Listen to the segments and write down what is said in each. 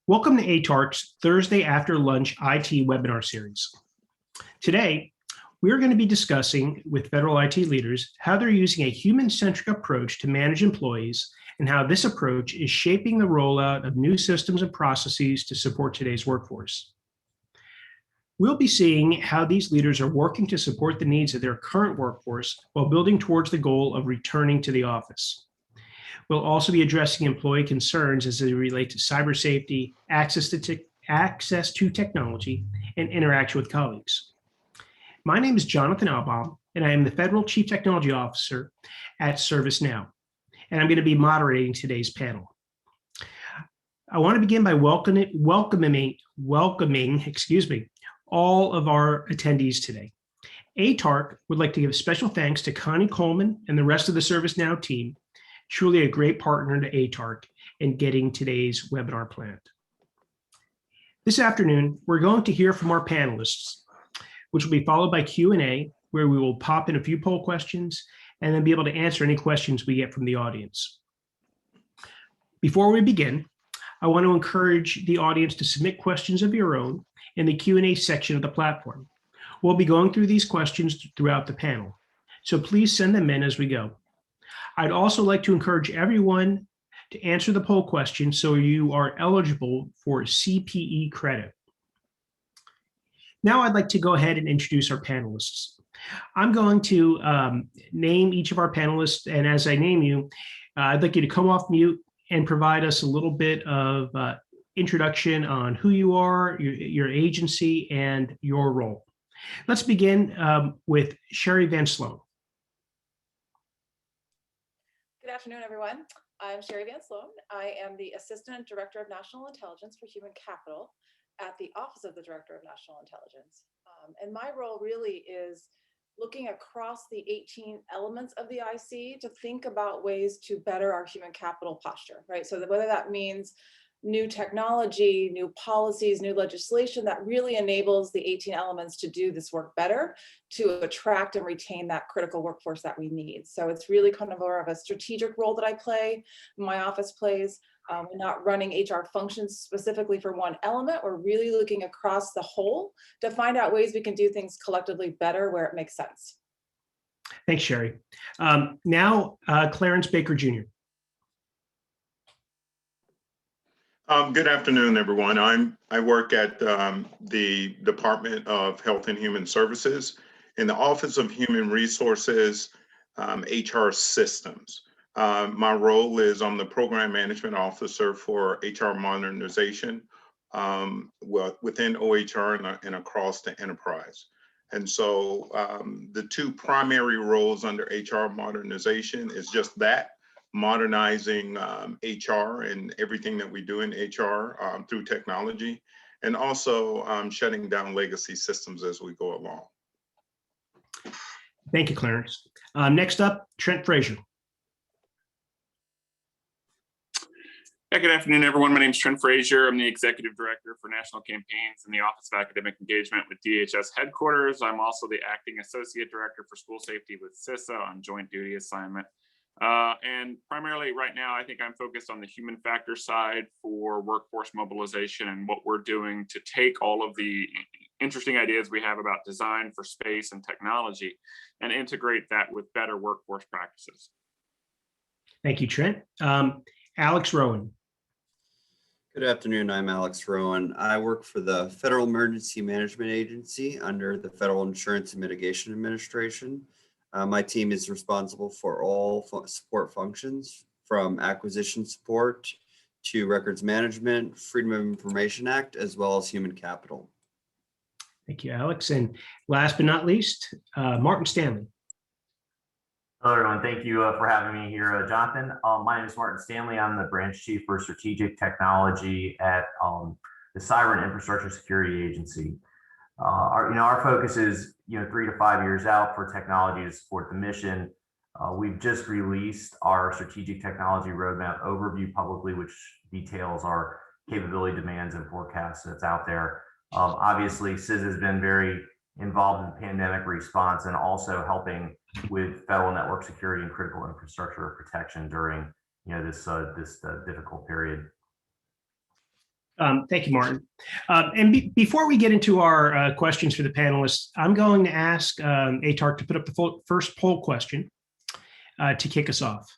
Welcome to ATARC's Thursday After Lunch IT webinar series. Today, we're going to be discussing with federal IT leaders how they're using a human-centric approach to manage employees and how this approach is shaping the rollout of new systems and processes to support today's workforce. We'll be seeing how these leaders are working to support the needs of their current workforce while building towards the goal of returning to the office. We'll also be addressing employee concerns as they relate to cyber safety, access to technology, and interaction with colleagues. My name is Jonathan Albaum, and I am the Federal Chief Technology Officer at ServiceNow, and I'm going to be moderating today's panel. I want to begin by welcoming all of our attendees today. ATARC would like to give special thanks to Connie Coleman and the rest of the ServiceNow team, truly a great partner to ATARC in getting today's webinar planned. This afternoon, we're going to hear from our panelists, which will be followed by Q&A, where we will pop in a few poll questions and then be able to answer any questions we get from the audience. Before we begin, I want to encourage the audience to submit questions of your own in the Q&A section of the platform. We'll be going through these questions throughout the panel, so please send them in as we go. I'd also like to encourage everyone to answer the poll question so you are eligible for CPE credit. Now I'd like to go ahead and introduce our panelists. I'm going to name each of our panelists, and as I name you, I'd like you to come off mute and provide us a little bit of introduction on who you are, your agency, and your role. Let's begin with Sherry Van Sloan. Good afternoon, everyone. I'm Sherry Van Sloan. I am the Assistant Director of National Intelligence for Human Capital at the Office of the Director of National Intelligence. And my role really is looking across the 18 elements of the IC to think about ways to better our human capital posture, right? So that whether that means new technology, new policies, new legislation that really enables the 18 elements to do this work better, to attract and retain that critical workforce that we need. So it's really kind of more of a strategic role that I play, my office plays. We're not running HR functions specifically for one element. We're really looking across the whole to find out ways we can do things collectively better where it makes sense. Thanks, Sherry. Now, Clarence Baker Jr. Good afternoon, everyone. I work at the Department of Health and Human Services in the Office of Human Resources, HR Systems. My role is I'm the Program Management Officer for HR Modernization within OHR and across the enterprise. And so the two primary roles under HR Modernization is just that, modernizing HR and everything that we do in HR through technology, and also shutting down legacy systems as we go along. Thank you, Clarence. Next up, Trent Frazier. Yeah, good afternoon, everyone. My name is Trent Frazier. I'm the Executive Director for National Campaigns in the Office of Academic Engagement with DHS headquarters. I'm also the Acting Associate Director for School Safety with CISA on joint duty assignment. And primarily right now, I think I'm focused on the human factor side for workforce mobilization and what we're doing to take all of the interesting ideas we have about design for space and technology and integrate that with better workforce practices. Thank you, Trent. Alex Rowan. Good afternoon, I'm Alex Rowan. I work for the Federal Emergency Management Agency under the Federal Insurance and Mitigation Administration. My team is responsible for all support functions from acquisition support to records management, Freedom of Information Act, as well as human capital. Thank you, Alex. And last but not least, Martin Stanley. Hello, everyone. Thank you for having me here, Jonathan. My name is Martin Stanley. I'm the branch chief for strategic technology at the Cyber and Infrastructure Security Agency. Our focus is 3 to 5 years out for technology to support the mission. We've just released our strategic technology roadmap overview publicly, which details our capability demands and forecasts that's out there. Obviously, CISA has been very involved in the pandemic response and also helping with federal network security and critical infrastructure protection during this difficult period. Thank you, Martin. Before we get into our questions for the panelists, I'm going to ask ATARC to put up the first poll question to kick us off.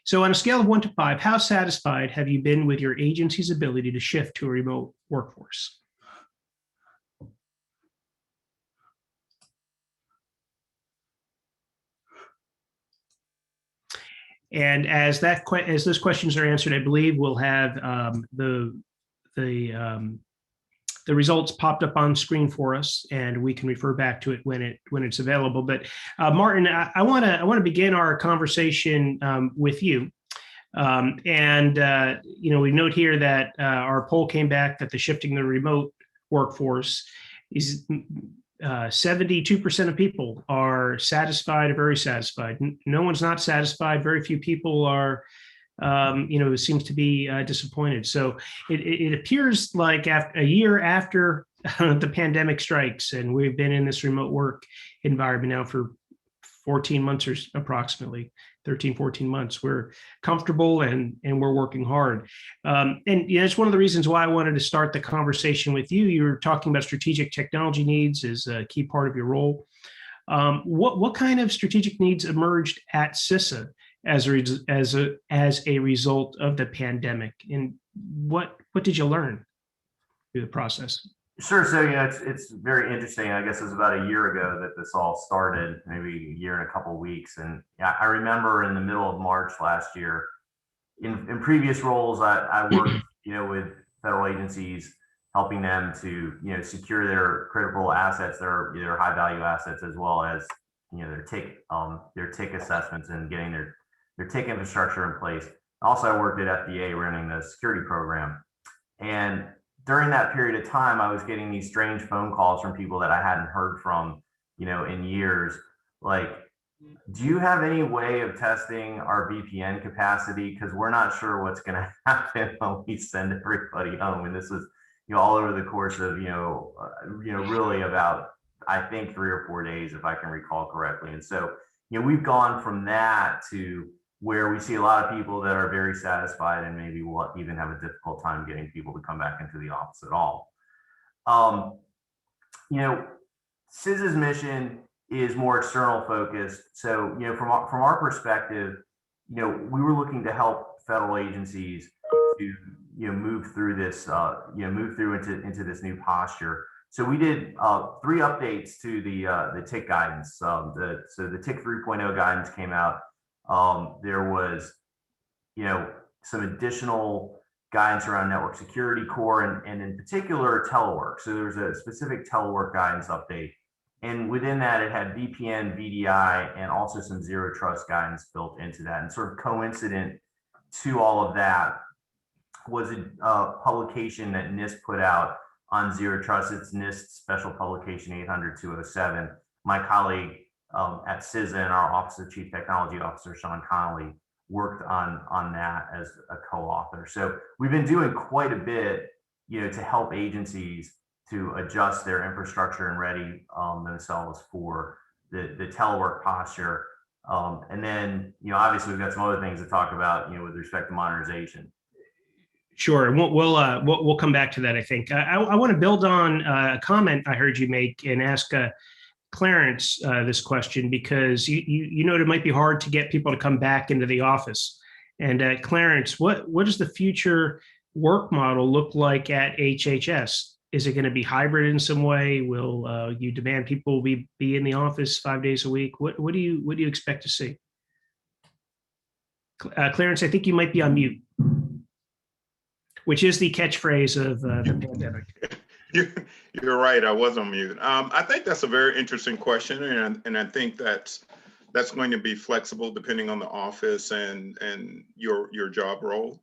So on a scale of 1 to 5, how satisfied have you been with your agency's ability to shift to a remote workforce? And as those questions are answered, I believe we'll have the results popped up on screen for us, and we can refer back to it when it's available. But Martin, I want to begin our conversation with you. We note here that our poll came back that the shifting the remote workforce is 72% of people are satisfied or very satisfied. No one's not satisfied. Very few people are, seems to be disappointed. So it appears like a year after the pandemic strikes, and we've been in this remote work environment now for 14 months or approximately 13, 14 months. We're comfortable and we're working hard. It's one of the reasons why I wanted to start the conversation with you. You were talking about strategic technology needs as a key part of your role. What kind of strategic needs emerged at CISA as a result of the pandemic? And what did you learn through the process? Sure. So, it's very interesting. I guess it was about a year ago that this all started, maybe a year and a couple of weeks. And I remember in the middle of March last year, in previous roles, I worked, with federal agencies, helping them to, secure their critical assets, their high value assets, as well as, their TIC assessments and getting their TIC infrastructure in place. Also, I worked at FDA running the security program. And during that period of time, I was getting these strange phone calls from people that I hadn't heard from, in years. Like, do you have any way of testing our VPN capacity? Because we're not sure what's going to happen when we send everybody home. And this was, all over the course of, really about, I think, 3 or 4 days, if I can recall correctly. And so, we've gone from that to where we see a lot of people that are very satisfied, and maybe will even have a difficult time getting people to come back into the office at all. CISA's mission is more external focused. So, from our perspective, we were looking to help federal agencies to, move through this, into this new posture. So we did 3 updates to the TIC guidance. So the TIC 3.0 guidance came out. There was, some additional guidance around network security core and in particular Telework. So there's a specific Telework guidance update. And within that, it had VPN, VDI, and also some zero trust guidance built into that. And sort of coincident to all of that was a publication that NIST put out on zero trust. It's NIST special publication 800-207. My colleague at CISA and our Office of Chief Technology Officer, Sean Connolly, worked on that as a co-author. So we've been doing quite a bit, to help agencies to adjust their infrastructure and ready themselves for the telework posture. And then, obviously we've got some other things to talk about, with respect to modernization. Sure, and we'll come back to that. I think I want to build on a comment I heard you make and ask Clarence this question, because you know it might be hard to get people to come back into the office. And Clarence, what does the future work model look like at HHS? Is it going to be hybrid in some way? Will you demand people be in the office 5 days a week? What do you expect to see? Clarence, I think you might be on mute, which is the catchphrase of the pandemic. You're right. I was on mute. I think that's a very interesting question, and I think that's going to be flexible depending on the office and your job role.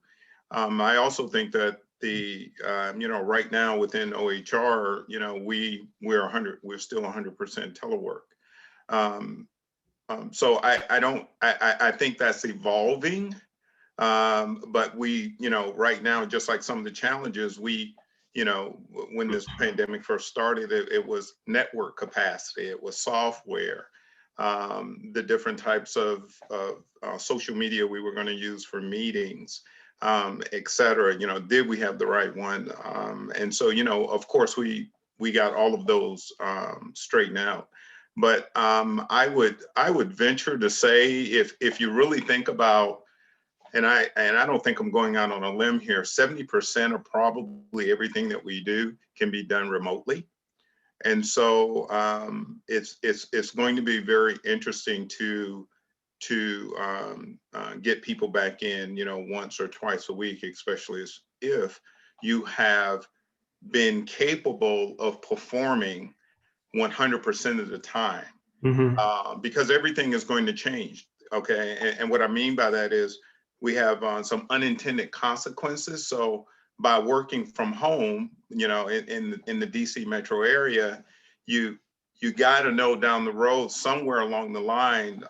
I also think that right now within OHR, we're still 100% telework. So I think that's evolving. But we, right now, just like some of the challenges, when this pandemic first started, it was network capacity, it was software, the different types of social media we were going to use for meetings, et cetera. Did we have the right one? And so, of course, we got all of those straightened out. But I would venture to say, if you really think about, and I don't think I'm going out on a limb here, 70% of probably everything that we do can be done remotely. And so it's going to be very interesting to get people back in, once or twice a week, especially if you have been capable of performing 100% of the time, because everything is going to change. Okay, and what I mean by that is we have some unintended consequences. So by working from home, in the DC metro area, you got to know down the road, somewhere along the line,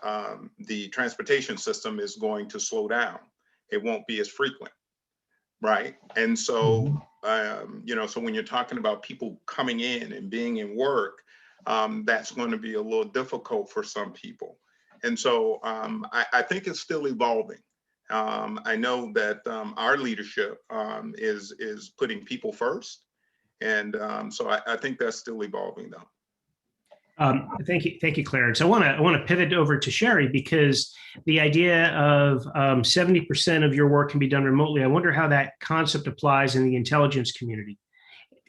the transportation system is going to slow down. It won't be as frequent, right? And so, so when you're talking about people coming in and being in work, that's going to be a little difficult for some people. And so I think it's still evolving. I know that our leadership is putting people first. And so I think that's still evolving, though. Thank you, Clarence. I want to pivot over to Sherry, because the idea of 70% of your work can be done remotely. I wonder how that concept applies in the intelligence community.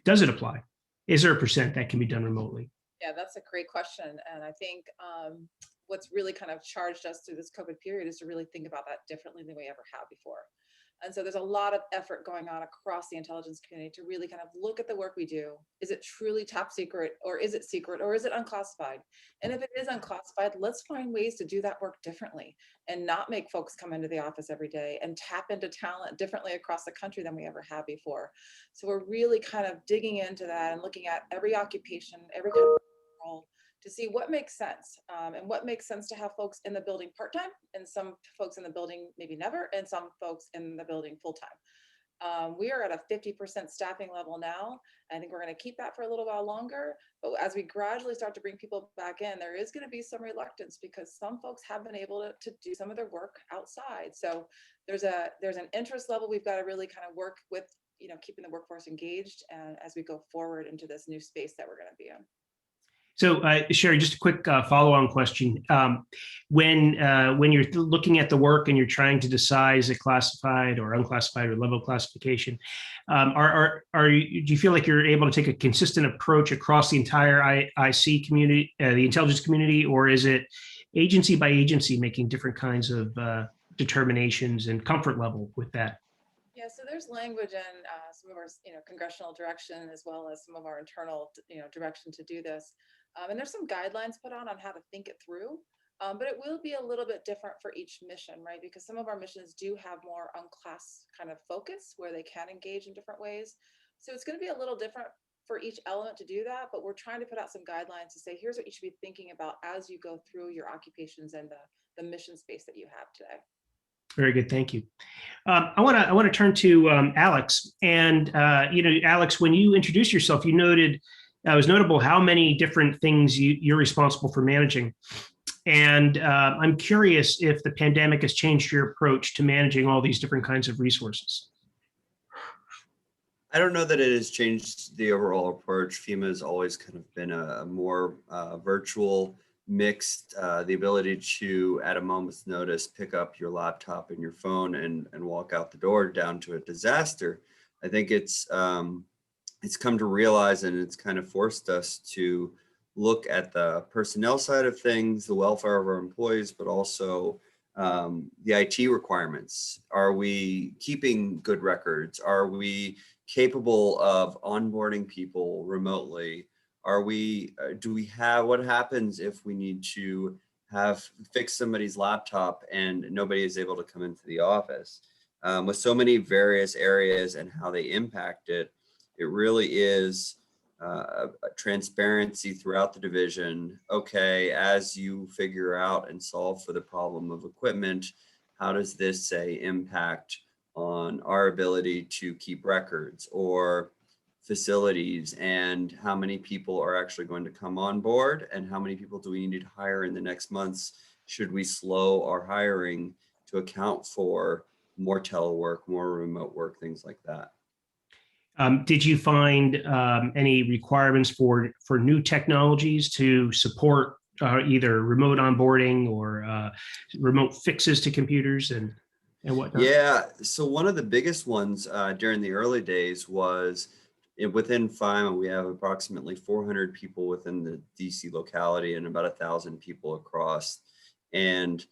Does it apply? Is there a percent that can be done remotely? Yeah, that's a great question. And I think what's really kind of charged us through this COVID period is to really think about that differently than we ever have before. And so there's a lot of effort going on across the intelligence community to really kind of look at the work we do. Is it truly top secret, or is it secret, or is it unclassified? And if it is unclassified, let's find ways to do that work differently and not make folks come into the office every day, and tap into talent differently across the country than we ever have before. So we're really kind of digging into that and looking at every occupation, every kind of role, to see what makes sense, and what makes sense to have folks in the building part-time, and some folks in the building maybe never, and some folks in the building full-time. We are at a 50% staffing level now. I think we're going to keep that for a little while longer, but as we gradually start to bring people back in, there is going to be some reluctance, because some folks have been able to do some of their work outside. So there's an interest level we've got to really kind of work with, keeping the workforce engaged, and as we go forward into this new space that we're going to be in. So, Sherry, just a quick follow-on question. When you're looking at the work and you're trying to decide is it classified or unclassified or level of classification, do you feel like you're able to take a consistent approach across the entire IC community, the intelligence community, or is it agency by agency making different kinds of determinations and comfort level with that? Yeah, so there's language in some of our, congressional direction, as well as some of our internal, direction to do this. And there's some guidelines put on how to think it through, but it will be a little bit different for each mission, right? Because some of our missions do have more unclass kind of focus, where they can engage in different ways. So it's going to be a little different for each element to do that, but we're trying to put out some guidelines to say, here's what you should be thinking about as you go through your occupations and the mission space that you have today. Very good, thank you. I want to turn to Alex, and Alex, when you introduced yourself, you noted it was notable how many different things you're responsible for managing, and I'm curious if the pandemic has changed your approach to managing all these different kinds of resources. I don't know that it has changed the overall approach. FEMA has always kind of been a more virtual, mixed, the ability to, at a moment's notice, pick up your laptop and your phone and walk out the door down to a disaster. I think it's come to realize, and it's kind of forced us to look at the personnel side of things, the welfare of our employees, but also the IT requirements. Are we keeping good records? Are we capable of onboarding people remotely? What happens if we need to fix somebody's laptop and nobody is able to come into the office? With so many various areas and how they impact it, it really is a transparency throughout the division. Okay, as you figure out and solve for the problem of equipment, how does this say impact on our ability to keep records or facilities, and how many people are actually going to come on board, and how many people do we need to hire in the next months? Should we slow our hiring to account for more telework, more remote work, things like that. Did you find any requirements for new technologies to support either remote onboarding or remote fixes to computers and whatnot? Yeah, so one of the biggest ones during the early days was within FIMA, we have approximately 400 people within the DC locality and about 1,000 people across. And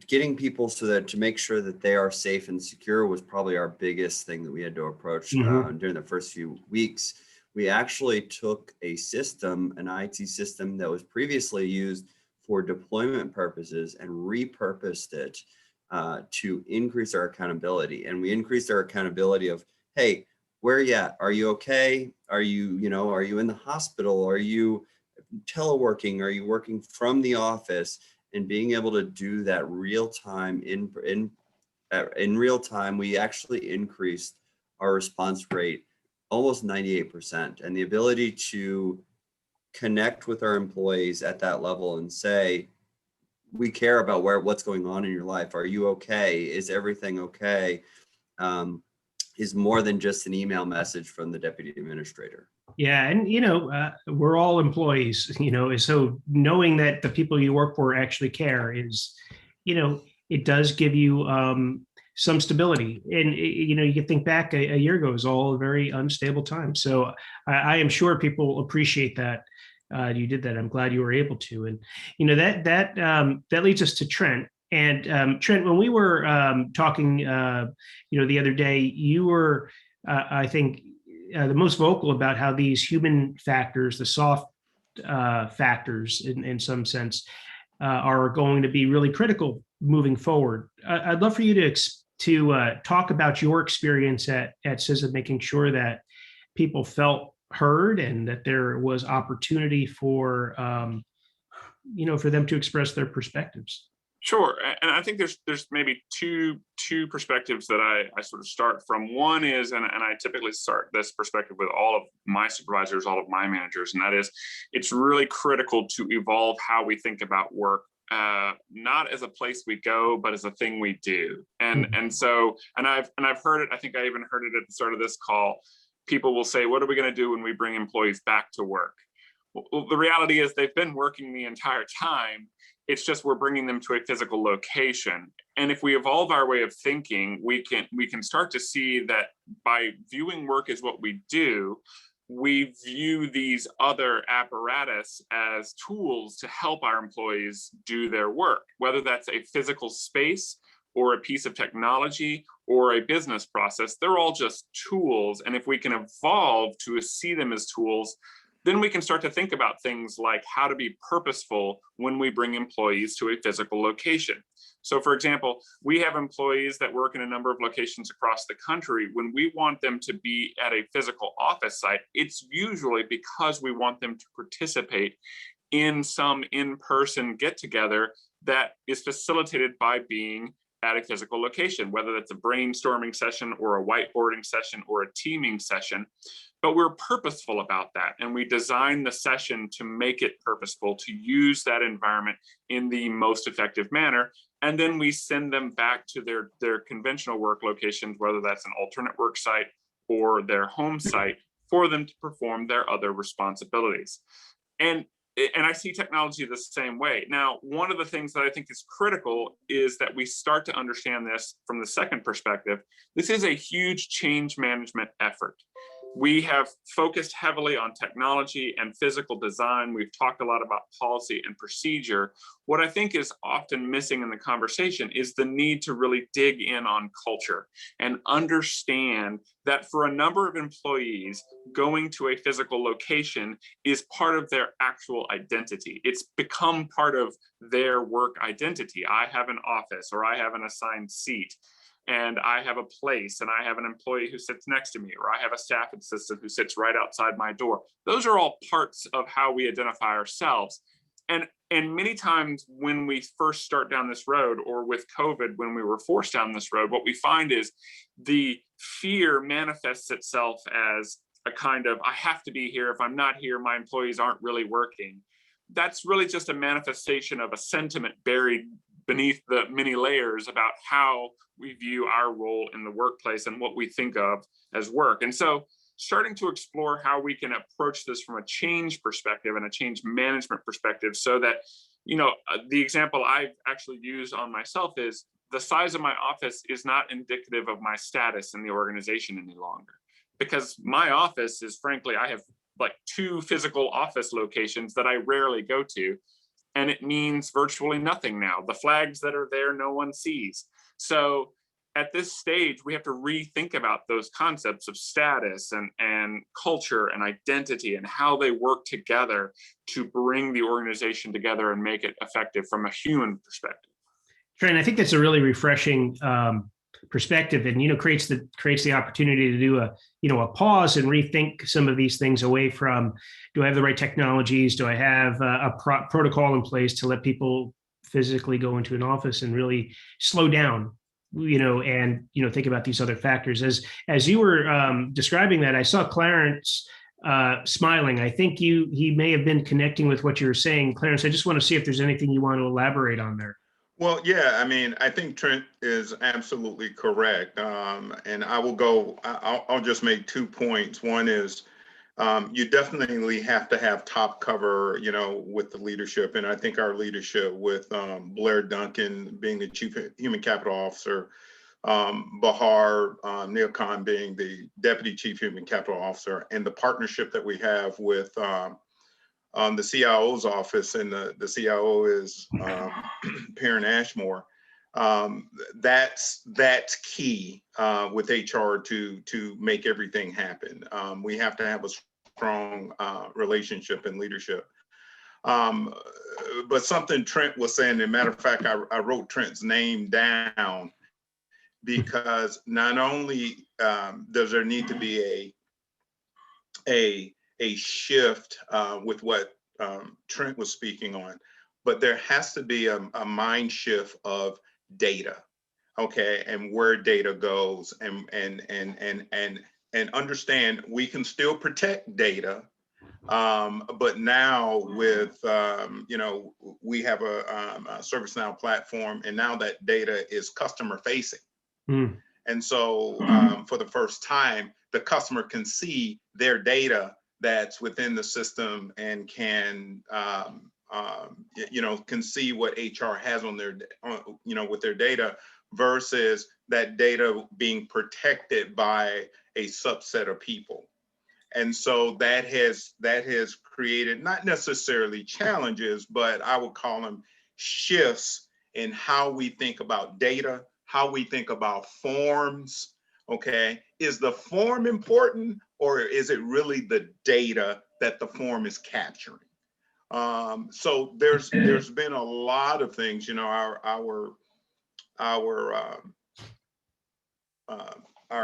getting people so that to make sure that they are safe and secure was probably our biggest thing that we had to approach during the first few weeks. We actually took a system, an IT system that was previously used for deployment purposes, and repurposed it to increase our accountability. And we increased our accountability of, hey, where are you at? Are you okay? Are you in the hospital? Are you teleworking? Are you working from the office? And being able to do that real time in real time, we actually increased our response rate almost 98%. And the ability to connect with our employees at that level and say, we care about what's going on in your life. Are you okay? Is everything okay? Is more than just an email message from the deputy administrator. Yeah, and we're all employees, so knowing that the people you work for actually care is, it does give you some stability. And you can think back a year ago, it was all a very unstable time. So I am sure people appreciate that you did that. I'm glad you were able to. And that leads us to Trent. And Trent, when we were talking, the other day, you were, I think, the most vocal about how these human factors, the soft factors, in some sense, are going to be really critical moving forward. I'd love for you to talk about your experience at CISA, making sure that people felt heard and that there was opportunity for for them to express their perspectives. Sure, and I think there's maybe two perspectives that I sort of start from. One is, and I typically start this perspective with all of my supervisors, all of my managers, and that is, it's really critical to evolve how we think about work, not as a place we go, but as a thing we do. And I've heard it. I think I even heard it at the start of this call. People will say, "What are we going to do when we bring employees back to work?" Well, the reality is they've been working the entire time. It's just we're bringing them to a physical location. And if we evolve our way of thinking, we can start to see that by viewing work as what we do, we view these other apparatus as tools to help our employees do their work, whether that's a physical space or a piece of technology or a business process. They're all just tools. And if we can evolve to see them as tools, then we can start to think about things like how to be purposeful when we bring employees to a physical location. So for example, we have employees that work in a number of locations across the country. When we want them to be at a physical office site, it's usually because we want them to participate in some in-person get-together that is facilitated by being at a physical location, whether that's a brainstorming session or a whiteboarding session or a teaming session. But we're purposeful about that. And we design the session to make it purposeful, to use that environment in the most effective manner. And then we send them back to their conventional work locations, whether that's an alternate work site or their home site, for them to perform their other responsibilities. And I see technology the same way. Now, one of the things that I think is critical is that we start to understand this from the second perspective. This is a huge change management effort. We have focused heavily on technology and physical design. We've talked a lot about policy and procedure. What I think is often missing in the conversation is the need to really dig in on culture and understand that for a number of employees, going to a physical location is part of their actual identity. It's become part of their work identity. I have an office, or I have an assigned seat, and I have a place, and I have an employee who sits next to me, or I have a staff assistant who sits right outside my door. Those are all parts of how we identify ourselves. And many times when we first start down this road, or with COVID, when we were forced down this road, what we find is the fear manifests itself as a kind of, I have to be here. If I'm not here, my employees aren't really working. That's really just a manifestation of a sentiment buried beneath the many layers about how we view our role in the workplace and what we think of as work. And so starting to explore how we can approach this from a change perspective and a change management perspective, so that, the example I've actually used on myself is the size of my office is not indicative of my status in the organization any longer. Because my office is, frankly, I have like 2 physical office locations that I rarely go to, and it means virtually nothing now. The flags that are there, no one sees. So at this stage, we have to rethink about those concepts of status and culture and identity and how they work together to bring the organization together and make it effective from a human perspective. Trent, I think that's a really refreshing perspective, and creates the opportunity to do a pause and rethink some of these things away from, do I have the right technologies? Do I have a protocol in place to let people physically go into an office and really slow down? And think about these other factors. As you were describing that, I saw Clarence smiling. I think he may have been connecting with what you were saying. Clarence, I just want to see if there's anything you want to elaborate on there. Well, yeah, I mean, I think Trent is absolutely correct. And I'll just make 2 points. One is, you definitely have to have top cover, with the leadership. And I think our leadership with Blair Duncan being the Chief Human Capital Officer, Bahar Neil Khan being the Deputy Chief Human Capital Officer, and the partnership that we have with the CIO's office, and the CIO is Perrin Ashmore. That's key with HR to make everything happen. We have to have a strong relationship and leadership. But something Trent was saying, as a matter of fact, I wrote Trent's name down, because not only does there need to be a shift with what Trent was speaking on, but there has to be a mind shift of data, okay, and where data goes, and understand we can still protect data, but now with we have a ServiceNow platform, and now that data is customer facing. And so for the first time, the customer can see their data that's within the system, and can see what HR has on their with their data, versus that data being protected by a subset of people. And so that has created not necessarily challenges, but I would call them shifts in how we think about data, how we think about forms. Okay, is the form important, or is it really the data that the form is capturing? So there's been a lot of things. Our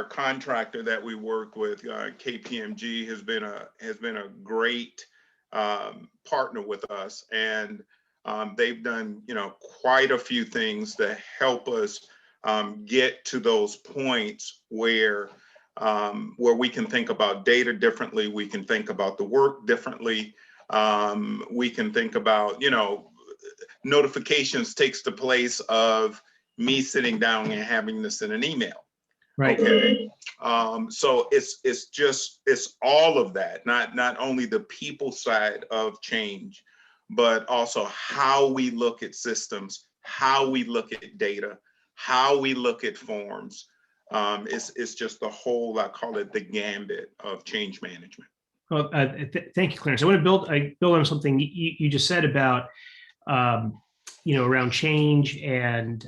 contractor that we work with, KPMG, has been a great partner with us, and they've done quite a few things to help us get to those points where we can think about data differently, we can think about the work differently, we can think about, notifications takes the place of me sitting down and having this in an email. Right. Okay. So it's all of that, not only the people side of change, but also how we look at systems, how we look at data, how we look at forms. It's just the whole, I call it the gambit of change management. Well, thank you, Clarence. I want to build on something you just said about, around change, and,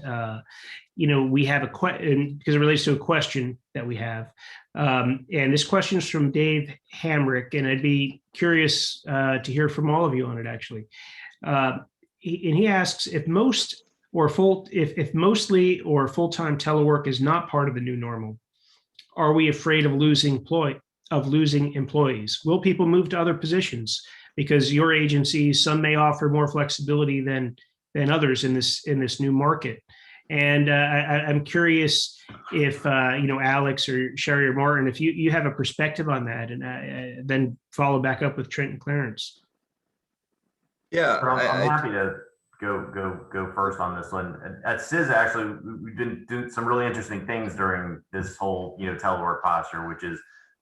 we have a question, because it relates to a question that we have. And this question is from Dave Hamrick, and I'd be curious to hear from all of you on it, actually. And he asks, if mostly or full-time telework is not part of the new normal, are we afraid of losing employees? Will people move to other positions? Because your agencies, some may offer more flexibility than others in this new market. And I'm curious if Alex or Sherry or Martin, if you have a perspective on that, and then follow back up with Trent and Clarence. Yeah, I'm happy to go first on this one. At CISA, actually, we've been doing some really interesting things during this whole, telework posture, which is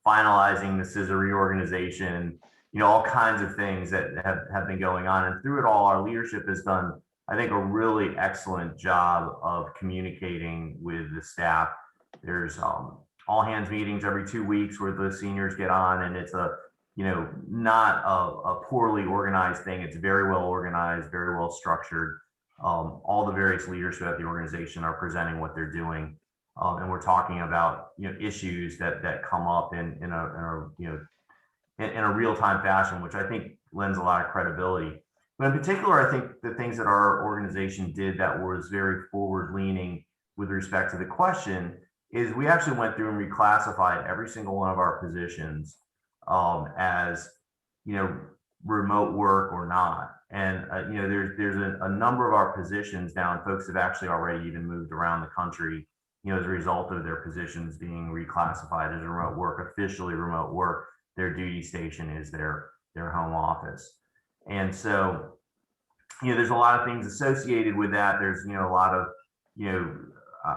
finalizing the CISA reorganization, all kinds of things that have been going on. And through it all, our leadership has done, I think, a really excellent job of communicating with the staff. There's all hands meetings every 2 weeks where the seniors get on, and it's not a poorly organized thing. It's very well organized, very well structured. All the various leaders at the organization are presenting what they're doing, and we're talking about issues that come up in a real-time fashion, which I think lends a lot of credibility. But in particular, I think the things that our organization did that was very forward-leaning with respect to the question is we actually went through and reclassified every single one of our positions as remote work or not. And there's a number of our positions now, and folks have actually already even moved around the country, as a result of their positions being reclassified as remote work, officially remote work. Their duty station is their home office. And so, there's a lot of things associated with that. There's, a lot of,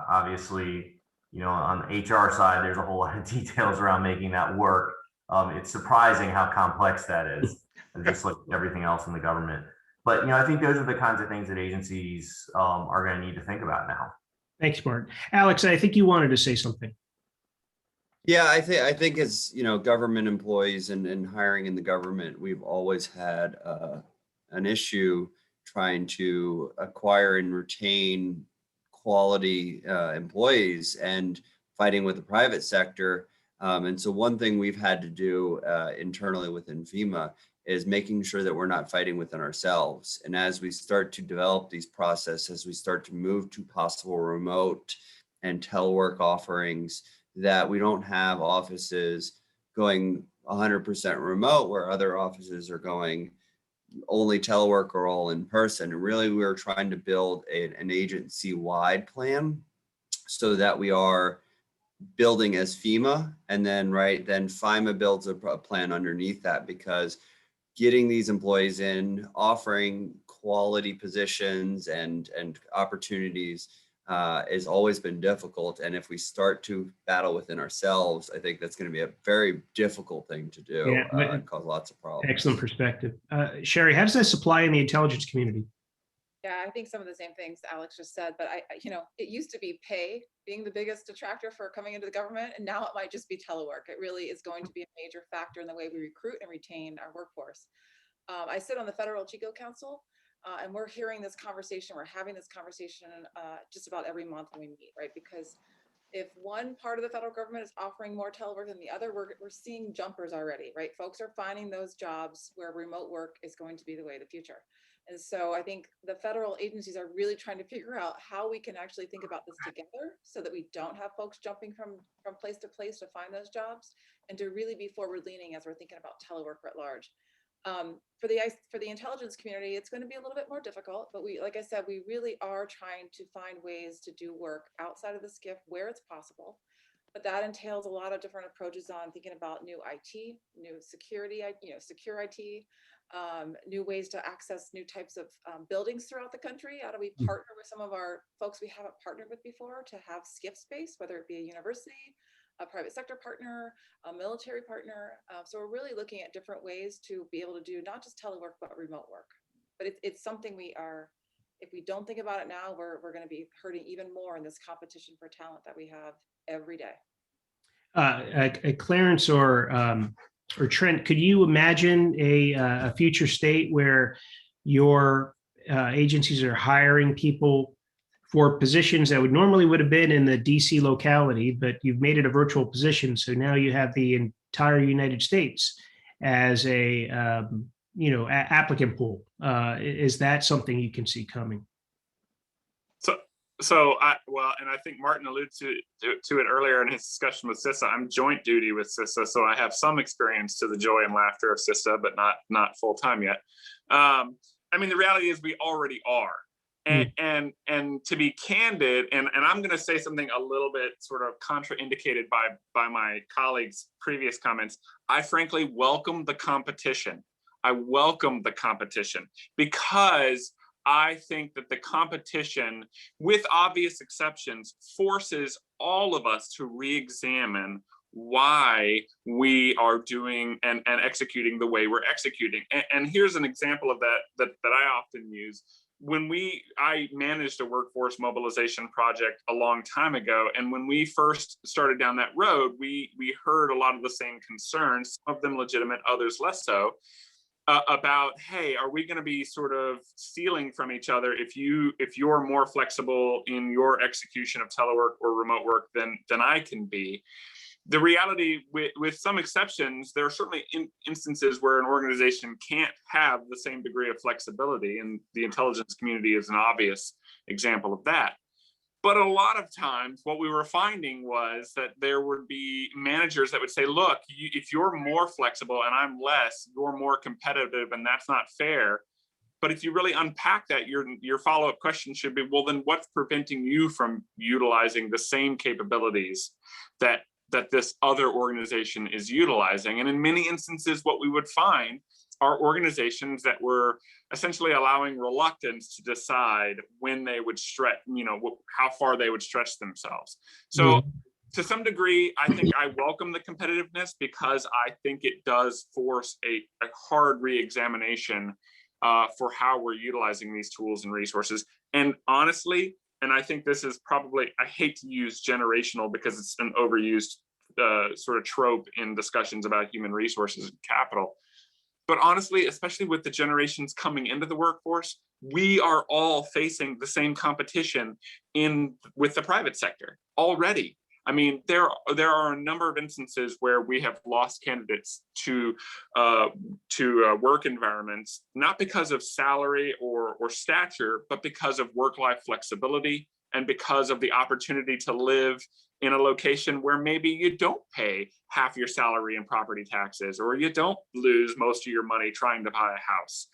obviously, on the HR side, there's a whole lot of details around making that work. It's surprising how complex that is, just like everything else in the government. But, I think those are the kinds of things that agencies are going to need to think about now. Thanks, Martin. Alex, I think you wanted to say something. Yeah, I think as government employees and hiring in the government, we've always had an issue trying to acquire and retain quality employees and fighting with the private sector. And so one thing we've had to do internally within FEMA is making sure that we're not fighting within ourselves. And as we start to develop these processes, we start to move to possible remote and telework offerings, that we don't have offices going 100% remote where other offices are going only telework or all in person. And really, we're trying to build an agency-wide plan so that we are building as FEMA, and then FEMA builds a plan underneath that, because getting these employees in, offering quality positions and opportunities has always been difficult. And if we start to battle within ourselves, I think that's going to be a very difficult thing to do, and cause lots of problems. Excellent perspective. Sherry, how does that apply in the intelligence community? Yeah, I think some of the same things Alex just said, but it used to be pay being the biggest detractor for coming into the government, and now it might just be telework. It really is going to be a major factor in the way we recruit and retain our workforce. I sit on the Federal Chico Council, and we're hearing this conversation, we're having this conversation just about every month when we meet, right? Because if one part of the federal government is offering more telework than the other, we're seeing jumpers already, right? Folks are finding those jobs where remote work is going to be the way of the future. And so I think the federal agencies are really trying to figure out how we can actually think about this together so that we don't have folks jumping from place to place to find those jobs, and to really be forward leaning as we're thinking about telework at large. For the intelligence community, it's going to be a little bit more difficult, but like I said, we really are trying to find ways to do work outside of the SCIF where it's possible. But that entails a lot of different approaches on thinking about new IT, new security, secure IT, new ways to access new types of buildings throughout the country. How do we partner with some of our folks we haven't partnered with before to have SCIF space, whether it be a university, a private sector partner, a military partner. So we're really looking at different ways to be able to do not just telework, but remote work. But it's something if we don't think about it now, we're going to be hurting even more in this competition for talent that we have every day. Clarence or Trent, could you imagine a future state where your agencies are hiring people for positions that would have been in the DC locality, but you've made it a virtual position, so now you have the entire United States as a applicant pool? Is that something you can see coming? And I think Martin alluded to it earlier in his discussion with CISA. I'm joint duty with CISA, so I have some experience to the joy and laughter of CISA, but not full time yet. The reality is we already are. And to be candid, and I'm going to say something a little bit sort of contraindicated by my colleagues' previous comments. I frankly welcome the competition. I welcome the competition because I think that the competition, with obvious exceptions, forces all of us to re-examine why we are doing and executing the way we're executing. And here's an example of that I often use. When I managed a workforce mobilization project a long time ago, and when we first started down that road, we heard a lot of the same concerns, some of them legitimate, others less so, about, hey, are we going to be sort of stealing from each other if you're more flexible in your execution of telework or remote work than I can be? The reality, with some exceptions, there are certainly instances where an organization can't have the same degree of flexibility, and the intelligence community is an obvious example of that. But a lot of times what we were finding was that there would be managers that would say, look, if you're more flexible and I'm less, you're more competitive, and that's not fair. But if you really unpack that, your follow-up question should be, well, then what's preventing you from utilizing the same capabilities that this other organization is utilizing? And in many instances, what we would find are organizations that were essentially allowing reluctance to decide when they would stretch, how far they would stretch themselves. So to some degree, I think I welcome the competitiveness, because I think it does force a hard re-examination for how we're utilizing these tools and resources. And honestly, and I think this is probably, I hate to use generational because it's an overused sort of trope in discussions about human resources and capital. But honestly, especially with the generations coming into the workforce, we are all facing the same competition with the private sector already. I mean, there are a number of instances where we have lost candidates to work environments, not because of salary or stature, but because of work-life flexibility, and because of the opportunity to live in a location where maybe you don't pay half your salary in property taxes, or you don't lose most of your money trying to buy a house.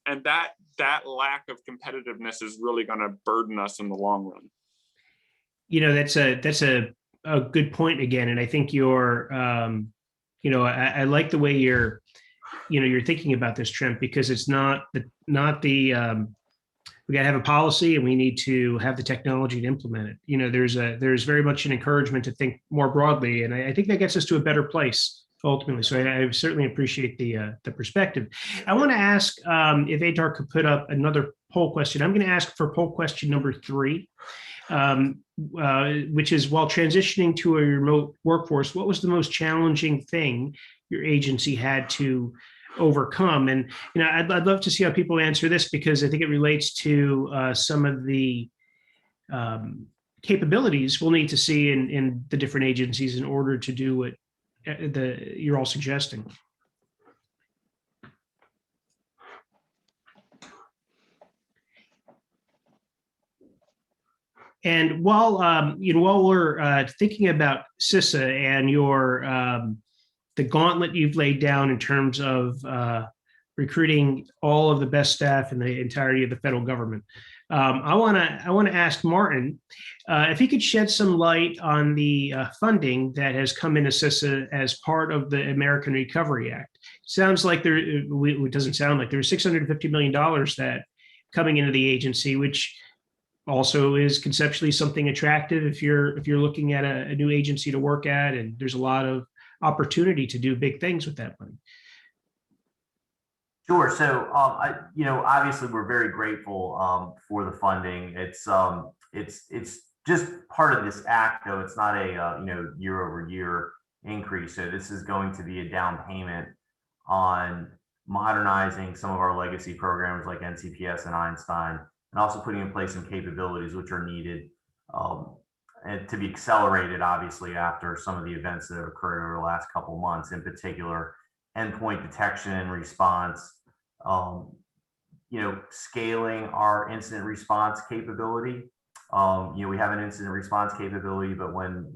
And that lack of competitiveness is really going to burden us in the long run. That's a good point again. And I think I like the way you're thinking about this, Trent, because it's not the we got to have a policy, and we need to have the technology to implement it. There's very much an encouragement to think more broadly, and I think that gets us to a better place ultimately. So I certainly appreciate the perspective. I want to ask if Adar could put up another poll question. I'm going to ask for poll question number 3, which is, while transitioning to a remote workforce, what was the most challenging thing your agency had to overcome? And I'd love to see how people answer this, because I think it relates to some of the capabilities we'll need to see in the different agencies in order to do what you're all suggesting. And while we're thinking about CISA and the gauntlet you've laid down in terms of recruiting all of the best staff in the entirety of the federal government, I want to ask Martin if he could shed some light on the funding that has come into CISA as part of the American Recovery Act. It doesn't sound like there's $650 million that coming into the agency, which also is conceptually something attractive if you're looking at a new agency to work at, and there's a lot of opportunity to do big things with that money. Sure. So, obviously we're very grateful for the funding. It's just part of this act, though. It's not a year over year increase. So this is going to be a down payment on modernizing some of our legacy programs like NCPS and Einstein, and also putting in place some capabilities which are needed and to be accelerated, obviously, after some of the events that have occurred over the last couple of months, in particular, endpoint detection and response, scaling our incident response capability. We have an incident response capability, but when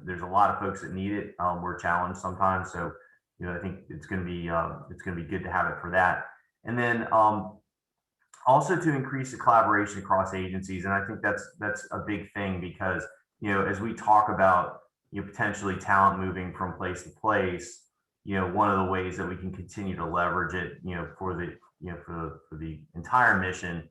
there's a lot of folks that need it, we're challenged sometimes. So, I think it's going to be good to have it for that. And then also to increase the collaboration across agencies. And I think that's a big thing, because, as we talk about, potentially talent moving from place to place, one of the ways that we can continue to leverage it, for the, for the entire mission,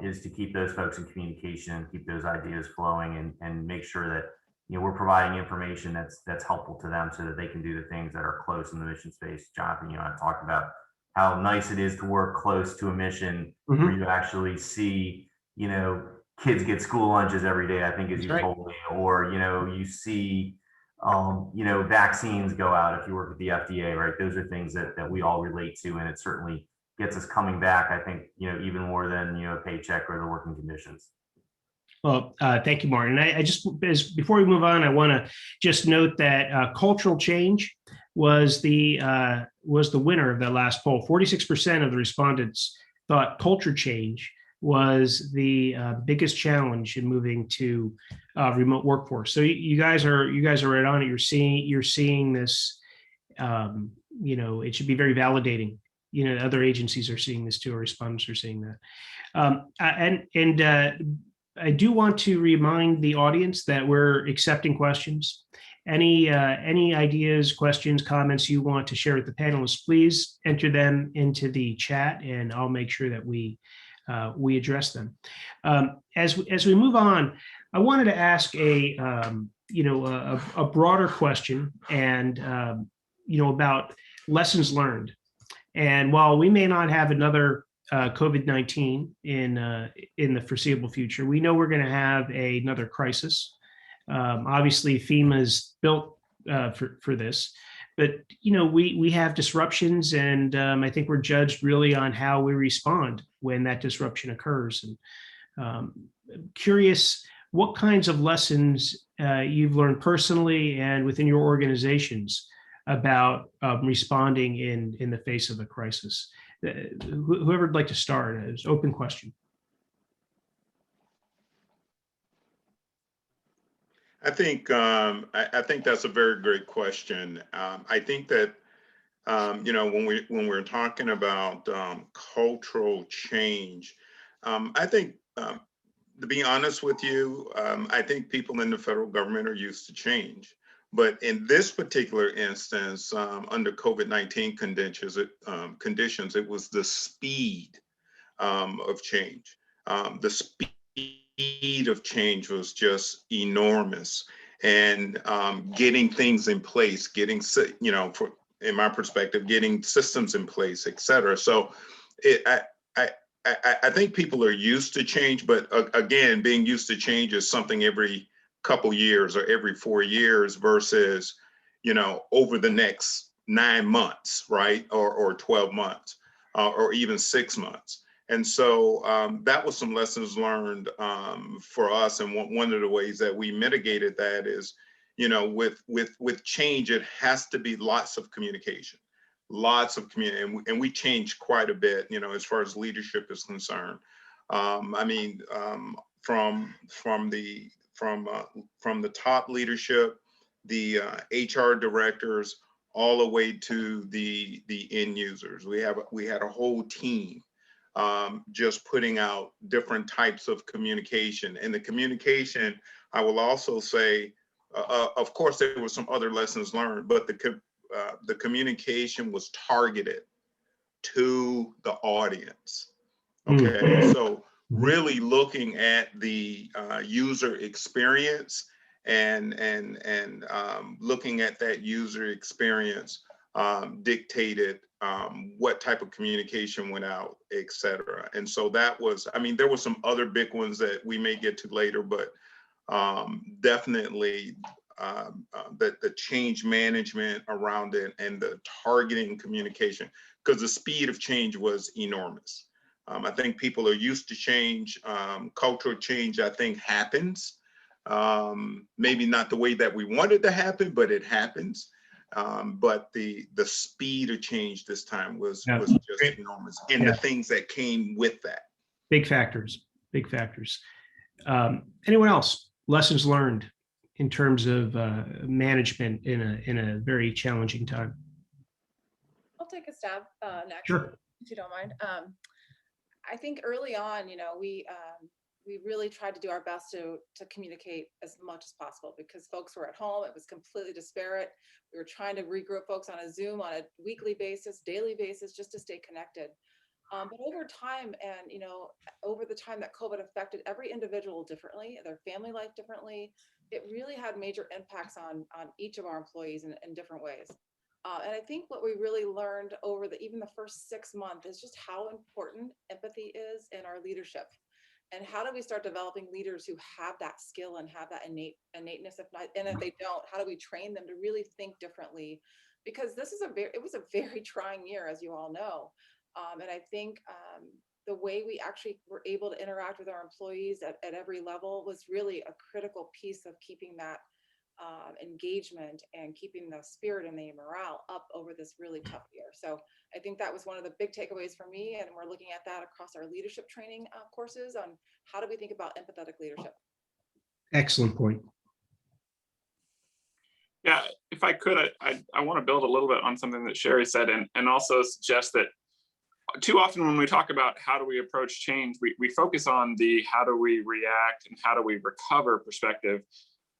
is to keep those folks in communication, keep those ideas flowing, and make sure that we're providing information that's helpful to them so that they can do the things that are close in the mission space. Jonathan, I've talked about how nice it is to work close to a mission where you actually see, kids get school lunches every day, I think, as you told me, or, you see, vaccines go out if you work at the FDA, right? Those are things that we all relate to, and it certainly gets us coming back, I think, even more than, a paycheck or the working conditions. Well, thank you, Martin. I just, before we move on, I want to just note that cultural change was the winner of that last poll. 46% of the respondents thought culture change was the biggest challenge in moving to remote workforce. So you guys are right on it. You're seeing this. It should be very validating. Other agencies are seeing this too. Our respondents are seeing that. I do want to remind the audience that we're accepting questions. Any ideas, questions, comments you want to share with the panelists, please enter them into the chat, and I'll make sure that we address them. As we move on, I wanted to ask a broader question, and about lessons learned. And while we may not have another COVID-19 in the foreseeable future, we know we're going to have another crisis. Obviously, FEMA is built for this, but we have disruptions, and I think we're judged really on how we respond when that disruption occurs. And curious what kinds of lessons you've learned personally and within your organizations about responding in the face of a crisis. Whoever would like to start, it's an open question. I think that's a very great question. I think that when we're talking about cultural change, I think to be honest with you, I think people in the federal government are used to change. But in this particular instance, under COVID-19 conditions, it was the speed of change. The speed of change was just enormous, and getting things in place, in my perspective, getting systems in place, et cetera. So I think people are used to change, but again, being used to change is something every couple years or every 4 years versus, over the next 9 months, right? Or 12 months, or even 6 months. And so that was some lessons learned for us. And one of the ways that we mitigated that is, with change, it has to be lots of communication, and we changed quite a bit, as far as leadership is concerned. From the top leadership, the HR directors, all the way to the end users. We had a whole team just putting out different types of communication. And the communication, I will also say, of course, there were some other lessons learned, but the communication was targeted to the audience. Okay, so really looking at the user experience and looking at that user experience dictated what type of communication went out, et cetera. And so that was, there were some other big ones that we may get to later, but definitely the change management around it and the targeting communication, because the speed of change was enormous. I think people are used to change. Cultural change, I think, happens. Maybe not the way that we want it to happen, but it happens. But the speed of change this time was just enormous, and the things that came with that. Big factors. Anyone else? Lessons learned in terms of management in a very challenging time. I'll take a stab next, Sure. if you don't mind. I think early on, we really tried to do our best to communicate as much as possible, because folks were at home. It was completely disparate. We were trying to regroup folks on a Zoom on a weekly basis, daily basis, just to stay connected. But over time, and over the time that COVID affected every individual differently, their family life differently, it really had major impacts on each of our employees in different ways. And I think what we really learned over even the first 6 months is just how important empathy is in our leadership. And how do we start developing leaders who have that skill and have that innateness? If they don't, how do we train them to really think differently? Because it was a very trying year, as you all know. And I think the way we actually were able to interact with our employees at every level was really a critical piece of keeping that engagement and keeping the spirit and the morale up over this really tough year. So I think that was one of the big takeaways for me. And we're looking at that across our leadership training courses on how do we think about empathetic leadership. Excellent point. Yeah, if I could, I want to build a little bit on something that Sherry said, and also suggest that too often when we talk about how do we approach change, we focus on the how do we react and how do we recover perspective.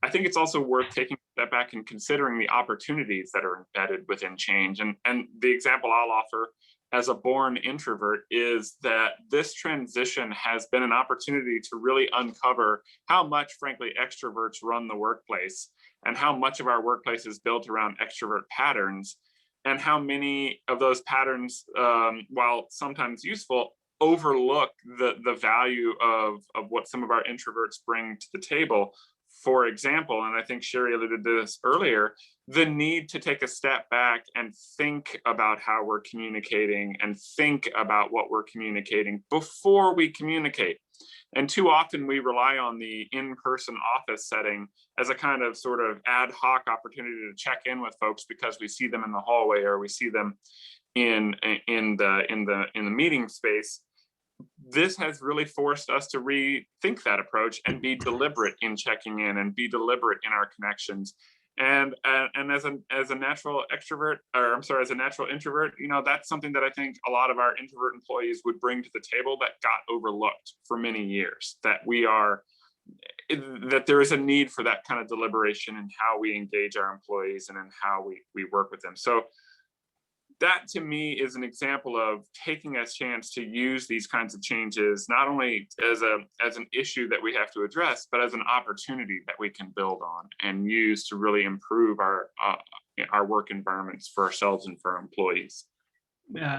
I think it's also worth taking a step back and considering the opportunities that are embedded within change. And the example I'll offer as a born introvert is that this transition has been an opportunity to really uncover how much, frankly, extroverts run the workplace and how much of our workplace is built around extrovert patterns, and how many of those patterns, while sometimes useful, overlook the value of what some of our introverts bring to the table. For example, and I think Sherry alluded to this earlier, the need to take a step back and think about how we're communicating and think about what we're communicating before we communicate. And too often we rely on the in-person office setting as a kind of sort of ad hoc opportunity to check in with folks because we see them in the hallway or we see them in the meeting space. This has really forced us to rethink that approach and be deliberate in checking in and be deliberate in our connections. And as a natural extrovert, or I'm sorry, as a natural introvert, that's something that I think a lot of our introvert employees would bring to the table that got overlooked for many years. That there is a need for that kind of deliberation in how we engage our employees and in how we work with them. So that to me is an example of taking a chance to use these kinds of changes, not only as an issue that we have to address, but as an opportunity that we can build on and use to really improve our work environments for ourselves and for our employees.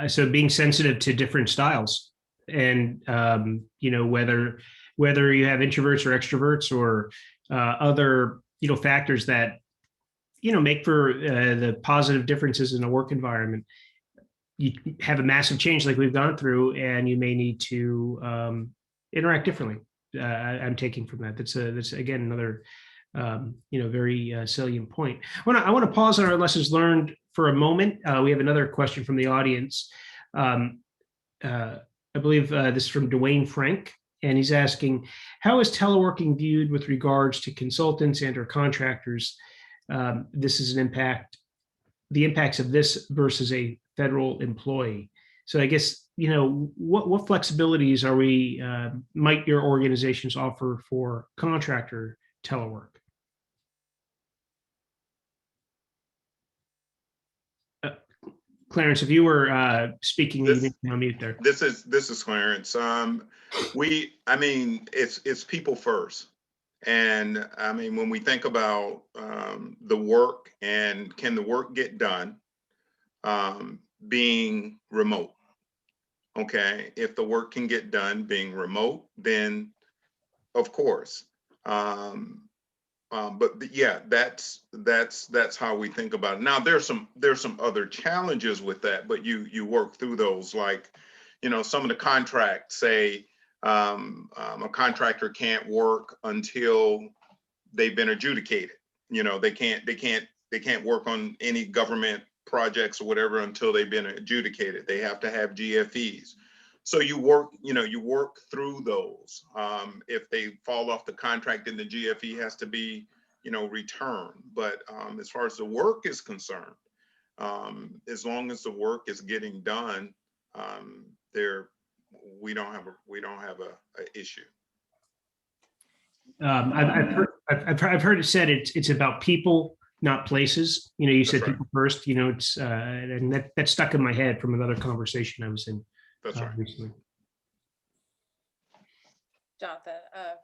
So being sensitive to different styles and, whether you have introverts or extroverts or other, factors that make for the positive differences in a work environment. You have a massive change like we've gone through, and you may need to interact differently. I'm taking from that. That's again another very salient point. I want to pause on our lessons learned for a moment. We have another question from the audience. I believe this is from Dwayne Frank, and he's asking, how is teleworking viewed with regards to consultants and/or contractors? This is the impacts of this versus a federal employee. So I guess, what flexibilities might your organizations offer for contractor telework? Clarence, if you were speaking, you need to unmute there. This is Clarence. It's people first. And when we think about the work and can the work get done being remote? Okay, if the work can get done being remote, then of course. But yeah, that's how we think about it. Now there's some other challenges with that, but you work through those. Like, some of the contracts say a contractor can't work until they've been adjudicated. They can't work on any government projects or whatever until they've been adjudicated. They have to have GFEs. So you work through those. If they fall off the contract, then the GFE has to be, returned. But as far as the work is concerned, as long as the work is getting done, we don't have a issue. I've heard it said it's about people, not places. You said people first. It's and that stuck in my head from another conversation I was in. That's right. Recently. Jonathan,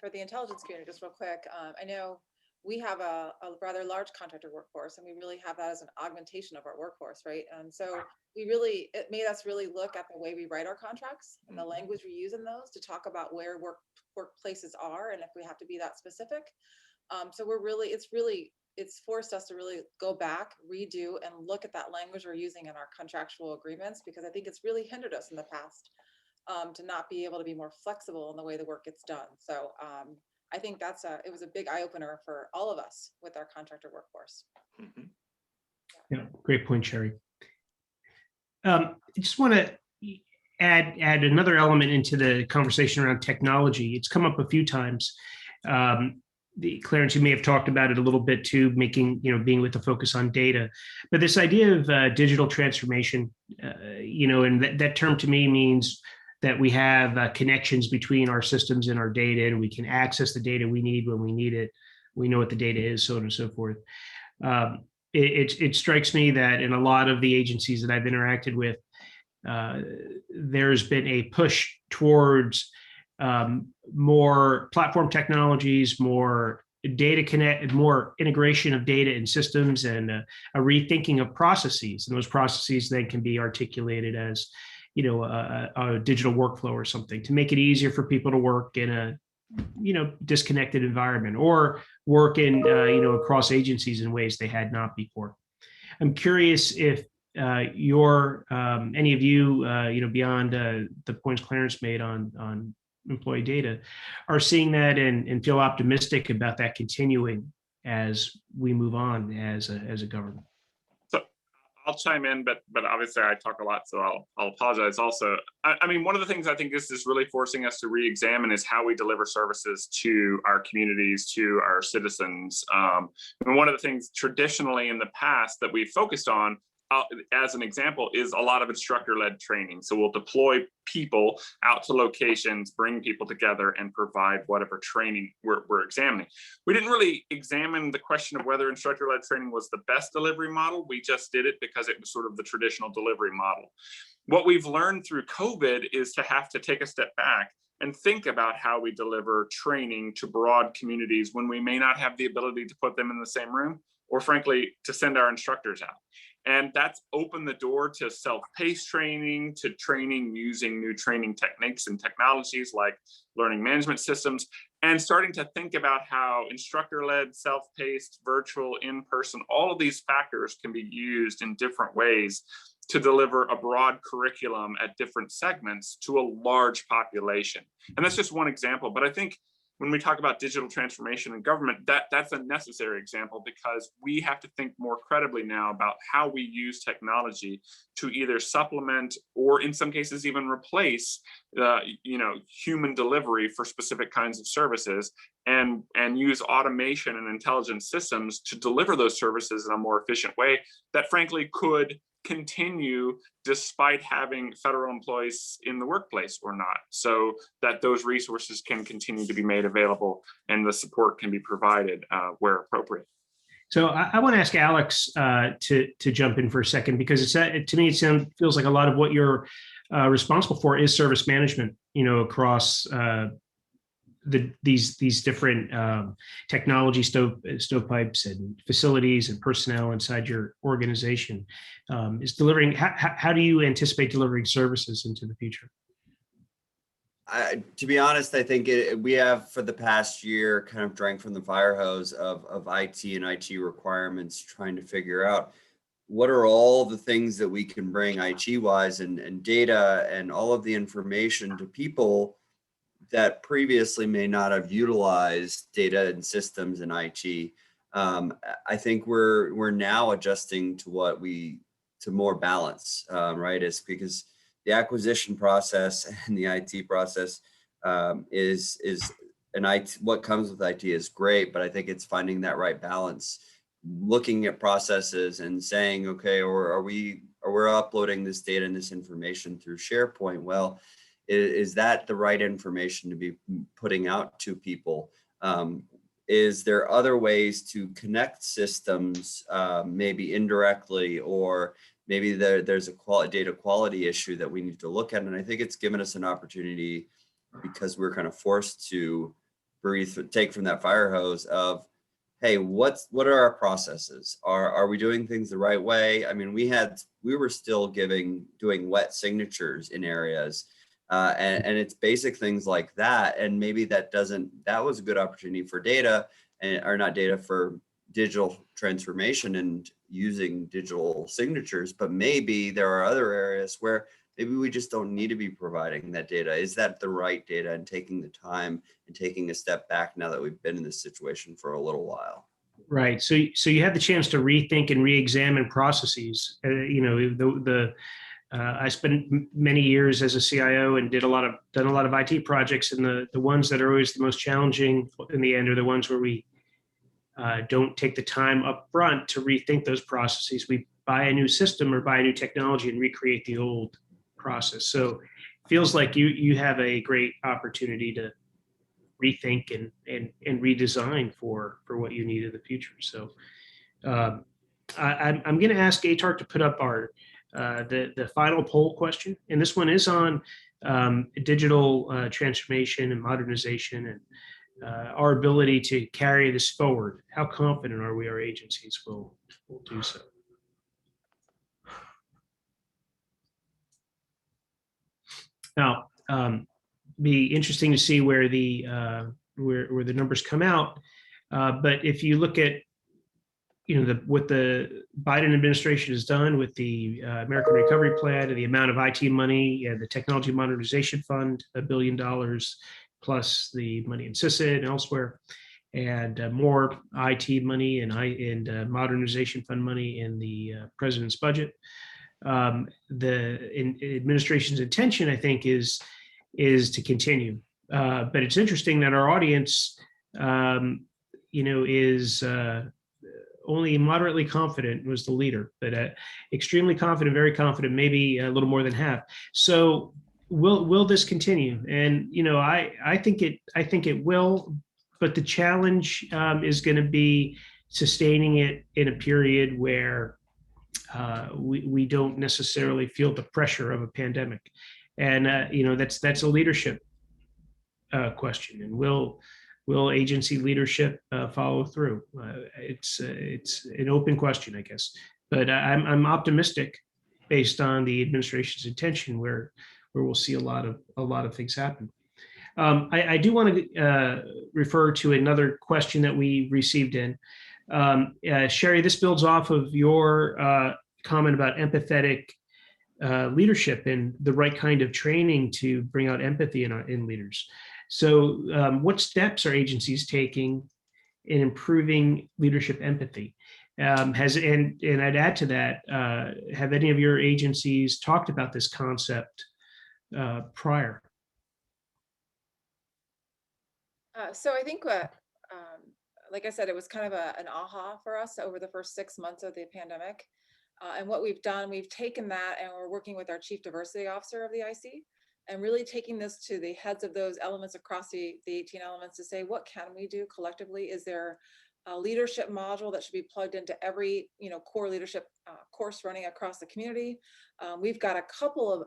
for the intelligence community, just real quick, I know we have a rather large contractor workforce, and we really have that as an augmentation of our workforce, right? And so it made us really look at the way we write our contracts and the language we use in those to talk about where workplaces are and if we have to be that specific. So it's forced us to really go back, redo, and look at that language we're using in our contractual agreements, because I think it's really hindered us in the past to not be able to be more flexible in the way the work gets done. So I think it was a big eye opener for all of us with our contractor workforce. Mhm. Yeah, great point, Sherry. I just want to add another element into the conversation around technology. It's come up a few times. Clarence, you may have talked about it a little bit too, being with the focus on data, but this idea of digital transformation, and that term to me means that we have connections between our systems and our data, and we can access the data we need when we need it. We know what the data is, so on and so forth. It strikes me that in a lot of the agencies that I've interacted with, there's been a push towards more platform technologies, more data connect, more integration of data and systems, and a rethinking of processes. And those processes then can be articulated as, a digital workflow or something to make it easier for people to work in a, disconnected environment, or work in, across agencies in ways they had not before. I'm curious if any of you, beyond the points Clarence made on employee data, are seeing that and feel optimistic about that continuing as we move on as a government. So I'll chime in, but obviously I talk a lot, so I'll apologize also. I mean, one of the things I think this is really forcing us to re-examine is how we deliver services to our communities, to our citizens. And one of the things traditionally in the past that we focused on, as an example, is a lot of instructor-led training. So we'll deploy people out to locations, bring people together, and provide whatever training we're examining. We didn't really examine the question of whether instructor-led training was the best delivery model. We just did it because it was sort of the traditional delivery model. What we've learned through COVID is to have to take a step back and think about how we deliver training to broad communities when we may not have the ability to put them in the same room, or frankly, to send our instructors out. And that's opened the door to self-paced training, to training using new training techniques and technologies like learning management systems, and starting to think about how instructor-led, self-paced, virtual, in-person, all of these factors can be used in different ways to deliver a broad curriculum at different segments to a large population. And that's just one example, but I think when we talk about digital transformation in government, that's a necessary example, because we have to think more credibly now about how we use technology to either supplement, or in some cases even replace, human delivery for specific kinds of services, and use automation and intelligent systems to deliver those services in a more efficient way that frankly could continue despite having federal employees in the workplace or not, so that those resources can continue to be made available and the support can be provided where appropriate. So I want to ask Alex to jump in for a second, because to me it feels like a lot of what you're responsible for is service management, across these different technology stovepipes and facilities and personnel inside your organization. Is delivering. How do you anticipate delivering services into the future? To be honest, I think we have for the past year kind of drank from the fire hose of IT and IT requirements, trying to figure out what are all the things that we can bring IT-wise and data and all of the information to people that previously may not have utilized data and systems in IT. I think we're now adjusting to more balance, right? It's because the acquisition process and the IT process is what comes with IT is great, but I think it's finding that right balance, looking at processes and saying, okay, or we're uploading this data and this information through SharePoint. Well, is that the right information to be putting out to people? Is there other ways to connect systems, maybe indirectly, or maybe there's a data quality issue that we need to look at. And I think it's given us an opportunity, because we're kind of forced to take from that fire hose of, hey, what are our processes? Are we doing things the right way? I mean, we were still doing wet signatures in areas, and it's basic things like that. And maybe that was a good opportunity for data, or not data, for digital transformation and using digital signatures. But maybe there are other areas where maybe we just don't need to be providing that data. Is that the right data? And taking the time and taking a step back now that we've been in this situation for a little while. Right. So you had the chance to rethink and re-examine processes. I spent many years as a CIO and done a lot of IT projects, and the ones that are always the most challenging in the end are the ones where we don't take the time up front to rethink those processes. We buy a new system or buy a new technology and recreate the old process. So it feels like you have a great opportunity to rethink and redesign for what you need in the future. So I'm going to ask ATARC to put up the final poll question, and this one is on digital transformation and modernization and our ability to carry this forward. How confident are we our agencies will do so? Now, be interesting to see where the numbers come out. But if you look at what the Biden administration has done with the American Recovery Plan and the amount of IT money and the Technology Modernization Fund, $1 billion, plus the money in CISA and elsewhere, and more IT money and modernization fund money in the president's budget. The administration's intention, I think, is to continue. But it's interesting that our audience, is only moderately confident was the leader, but extremely confident, very confident, maybe a little more than half. So will this continue? And I think it will, but the challenge is going to be sustaining it in a period where we don't necessarily feel the pressure of a pandemic. And that's a leadership question. And will agency leadership follow through? It's an open question, I guess. But I'm optimistic based on the administration's intention, where we'll see a lot of things happen. I do want to refer to another question that we received in. Sherry, this builds off of your comment about empathetic leadership and the right kind of training to bring out empathy in leaders. So what steps are agencies taking in improving leadership empathy? And I'd add to that, have any of your agencies talked about this concept prior? So I think, like I said, it was kind of an aha for us over the first 6 months of the pandemic. And what we've done, we've taken that and we're working with our Chief Diversity Officer of the IC and really taking this to the heads of those elements across the 18 elements to say, what can we do collectively? Is there a leadership module that should be plugged into every core leadership course running across the community? We've got a couple of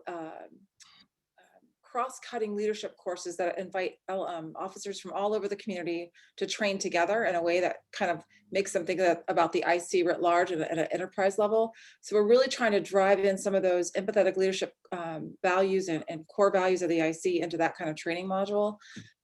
cross-cutting leadership courses that invite officers from all over the community to train together in a way that kind of makes them think about the IC writ large at an enterprise level. So we're really trying to drive in some of those empathetic leadership values and core values of the IC into that kind of training module.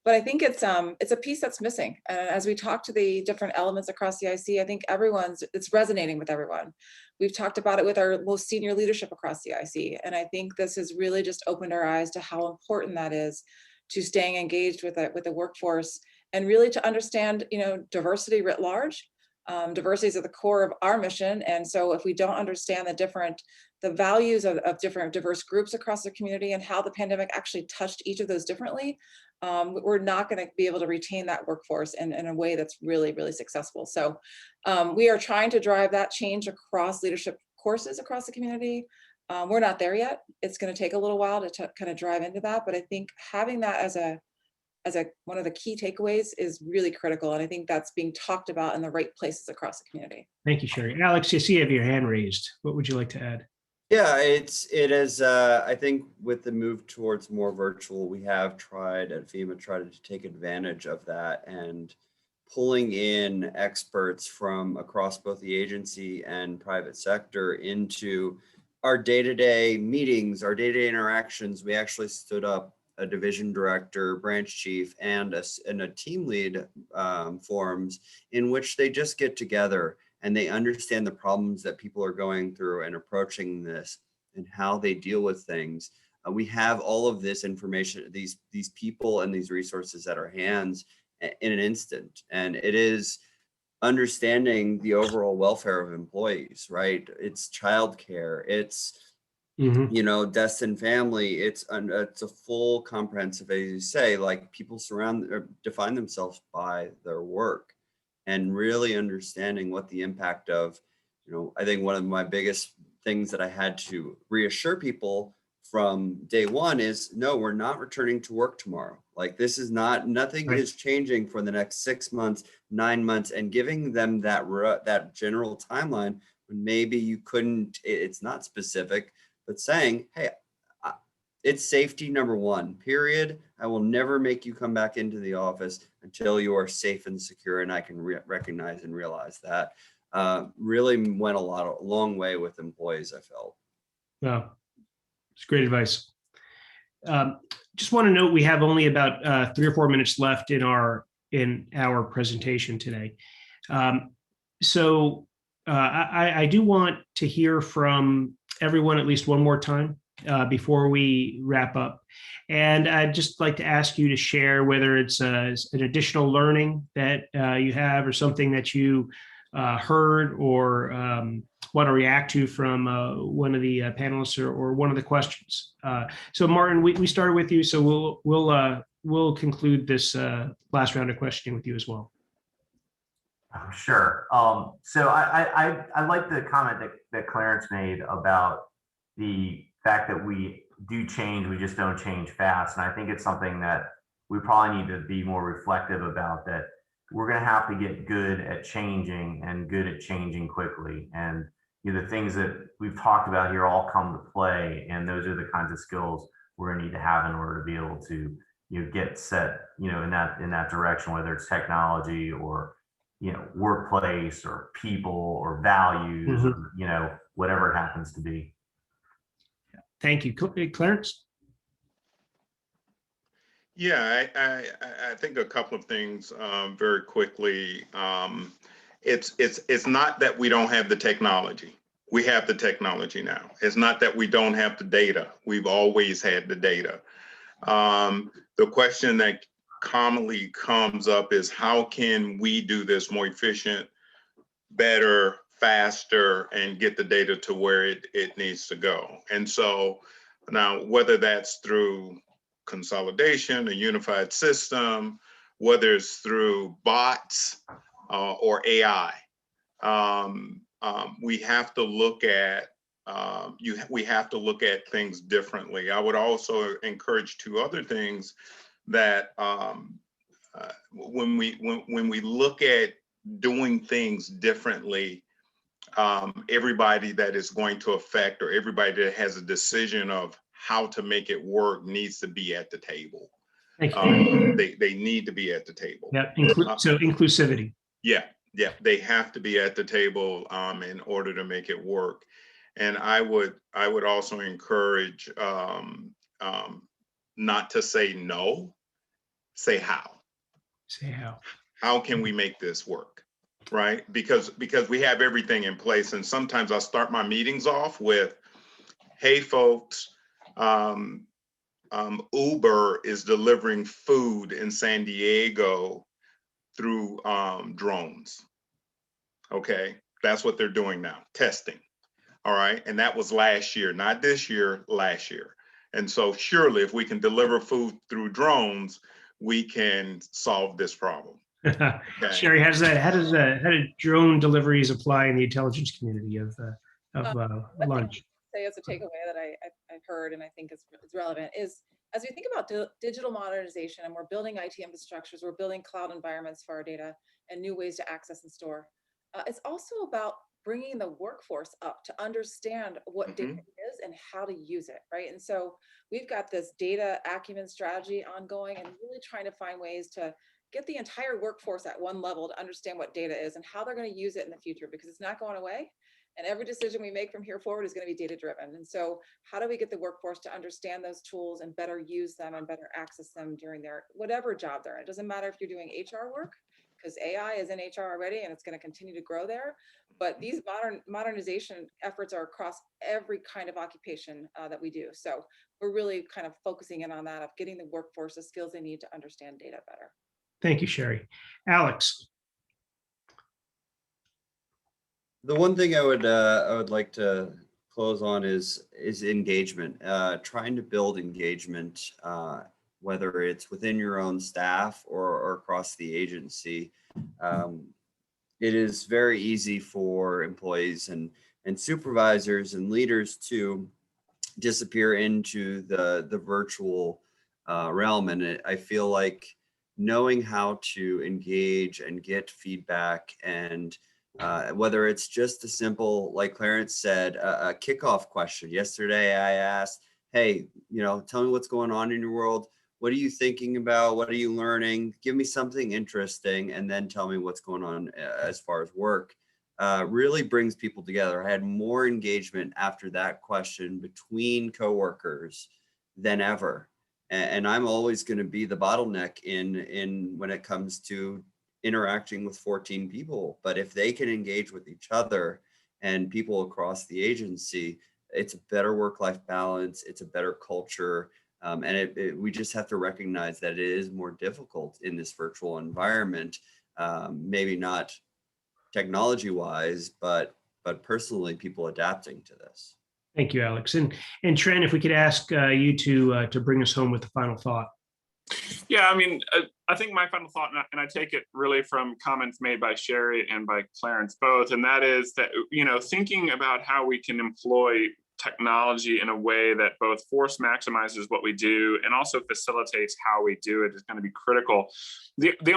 But I think it's a piece that's missing. And as we talk to the different elements across the IC, I think it's resonating with everyone. We've talked about it with our most senior leadership across the IC. And I think this has really just opened our eyes to how important that is to staying engaged with the workforce and really to understand, diversity writ large. Diversity is at the core of our mission. And so if we don't understand the values of different diverse groups across the community and how the pandemic actually touched each of those differently, we're not going to be able to retain that workforce in a way that's really, really successful. So we are trying to drive that change across leadership courses across the community. We're not there yet. It's going to take a little while to kind of drive into that. But I think having that as one of the key takeaways is really critical. And I think that's being talked about in the right places across the community. Thank you, Sherry. Alex, you see you have your hand raised. What would you like to add? Yeah, it is. I think with the move towards more virtual, we have tried at FEMA tried to take advantage of that and pulling in experts from across both the agency and private sector into our day-to-day meetings, our day-to-day interactions. We actually stood up a division director, branch chief, and a team lead forums in which they just get together and they understand the problems that people are going through and approaching this and how they deal with things. We have all of this information, these people and these resources at our hands in an instant. And it is understanding the overall welfare of employees, right? It's childcare, it's deaths and family. It's a full comprehensive, as you say, like people surround or define themselves by their work. And really understanding what the impact of, I think one of my biggest things that I had to reassure people from day one is, no, we're not returning to work tomorrow. Like this is nothing Right. is changing for the next 6 months, 9 months, and giving them that general timeline when maybe you couldn't, it's not specific, but saying, hey, it's safety number one, period. I will never make you come back into the office until you are safe and secure. And I can recognize and realize that really went a long way with employees, I felt. Wow, it's great advice. Just want to note we have only about 3 or 4 minutes left in our presentation today. So I do want to hear from everyone at least one more time before we wrap up. And I'd just like to ask you to share whether it's an additional learning that you have or something that you heard or want to react to from one of the panelists or one of the questions. So Martin, we started with you, so we'll conclude this last round of questioning with you as well. Sure. So I like the comment that Clarence made about the fact that we do change, we just don't change fast. And I think it's something that we probably need to be more reflective about, that we're going to have to get good at changing and good at changing quickly. And the things that we've talked about here all come to play. And those are the kinds of skills we're going to need to have in order to be able to get set in that direction, whether it's technology or workplace or people or values, or, whatever it happens to be. Thank you. Clarence? Yeah, I think a couple of things very quickly. It's not that we don't have the technology. We have the technology now. It's not that we don't have the data. We've always had the data. The question that commonly comes up is, how can we do this more efficient, better, faster, and get the data to where it needs to go? And so now, whether that's through consolidation, a unified system, whether it's through bots or AI, we have to look at we have to look at things differently. I would also encourage 2 other things that when we look at doing things differently, everybody that is going to affect, or everybody that has a decision of how to make it work, needs to be at the table. Thank you. They need to be at the table. Yeah, so inclusivity. Yeah, they have to be at the table in order to make it work. And I would also encourage not to say no, say how. Say how. How can we make this work? Right? Because we have everything in place. And sometimes I start my meetings off with, hey folks, Uber is delivering food in San Diego through drones. Okay, that's what they're doing now, testing. All right, and that was last year, not this year, last year. And so surely if we can deliver food through drones, we can solve this problem. Okay. Sherry, how do drone deliveries apply in the intelligence community of lunch? Say as a takeaway that I've heard and I think is relevant is, as we think about digital modernization and we're building IT infrastructures, we're building cloud environments for our data and new ways to access and store. It's also about bringing the workforce up to understand what data and how to use it, right? And so we've got this data acumen strategy ongoing and really trying to find ways to get the entire workforce at one level to understand what data is and how they're going to use it in the future, because it's not going away. And every decision we make from here forward is going to be data driven. And so how do we get the workforce to understand those tools and better use them and better access them during their whatever job they're in? It doesn't matter if you're doing HR work, because AI is in HR already and it's going to continue to grow there. But these modernization efforts are across every kind of occupation that we do. So we're really kind of focusing in on that, of getting the workforce the skills they need to understand data better. Thank you, Sherry. Alex. The one thing I would like to close on is engagement. Trying to build engagement, whether it's within your own staff or across the agency. It is very easy for employees and supervisors and leaders to disappear into the virtual realm, and I feel like knowing how to engage and get feedback, and whether it's just a simple, like Clarence said, a kickoff question. Yesterday I asked, hey, tell me what's going on in your world. What are you thinking about? What are you learning? Give me something interesting, and then tell me what's going on as far as work. Really brings people together. I had more engagement after that question between coworkers than ever. And I'm always going to be the bottleneck in when it comes to interacting with 14 people. But if they can engage with each other and people across the agency, it's a better work-life balance. It's a better culture. And we just have to recognize that it is more difficult in this virtual environment. Maybe not technology-wise, but personally, people adapting to this. Thank you, Alex. And Trent, if we could ask you to bring us home with the final thought. Yeah, I mean, I think my final thought, and I take it really from comments made by Sherry and by Clarence both, and that is that, thinking about how we can employ technology in a way that both force maximizes what we do and also facilitates how we do it is going to be critical.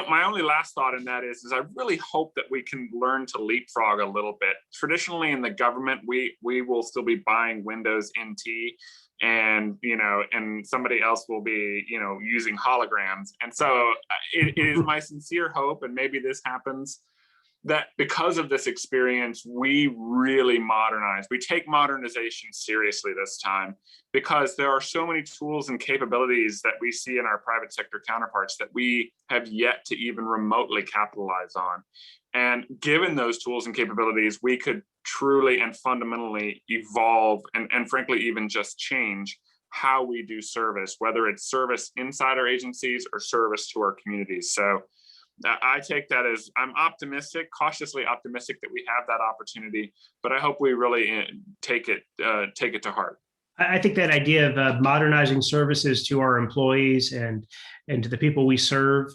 My only last thought in that is I really hope that we can learn to leapfrog a little bit. Traditionally in the government, we will still be buying Windows NT, and and somebody else will be using holograms. And so it is my sincere hope, and maybe this happens, that because of this experience, we really modernize. We take modernization seriously this time, because there are so many tools and capabilities that we see in our private sector counterparts that we have yet to even remotely capitalize on. And given those tools and capabilities, we could truly and fundamentally evolve and frankly, even just change how we do service, whether it's service inside our agencies or service to our communities. So I take that as, I'm optimistic, cautiously optimistic that we have that opportunity, but I hope we really take it to heart. I think that idea of modernizing services to our employees and to the people we serve,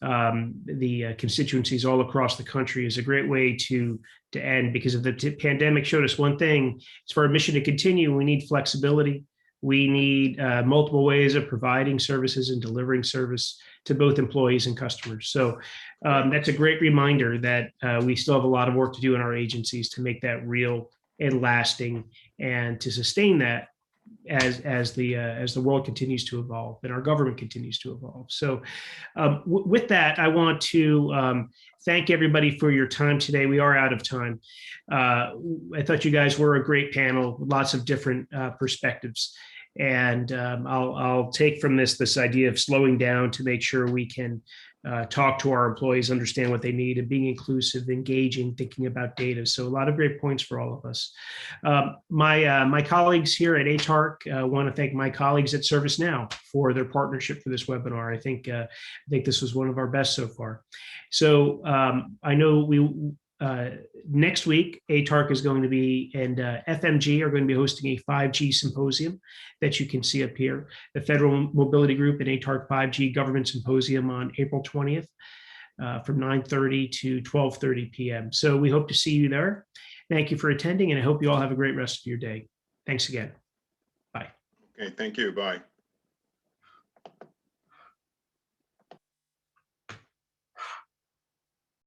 the constituencies all across the country, is a great way to end, because if the pandemic showed us one thing, it's for our mission to continue. We need flexibility. We need multiple ways of providing services and delivering service to both employees and customers. So that's a great reminder that we still have a lot of work to do in our agencies to make that real and lasting, and to sustain that as the world continues to evolve and our government continues to evolve. So with that, I want to thank everybody for your time today. We are out of time. I thought you guys were a great panel, lots of different perspectives. And I'll take from this idea of slowing down to make sure we can talk to our employees, understand what they need, and being inclusive, engaging, thinking about data. So a lot of great points for all of us. My colleagues here at ATARC want to thank my colleagues at ServiceNow for their partnership for this webinar. I think this was one of our best so far. So I know next week, ATARC is going to be, and FMG are going to be hosting a 5G symposium that you can see up here. The Federal Mobility Group and ATARC 5G Government Symposium on April 20th from 9:30 to 12:30 p.m. So we hope to see you there. Thank you for attending, and I hope you all have a great rest of your day. Thanks again. Bye. Okay, thank you. Bye.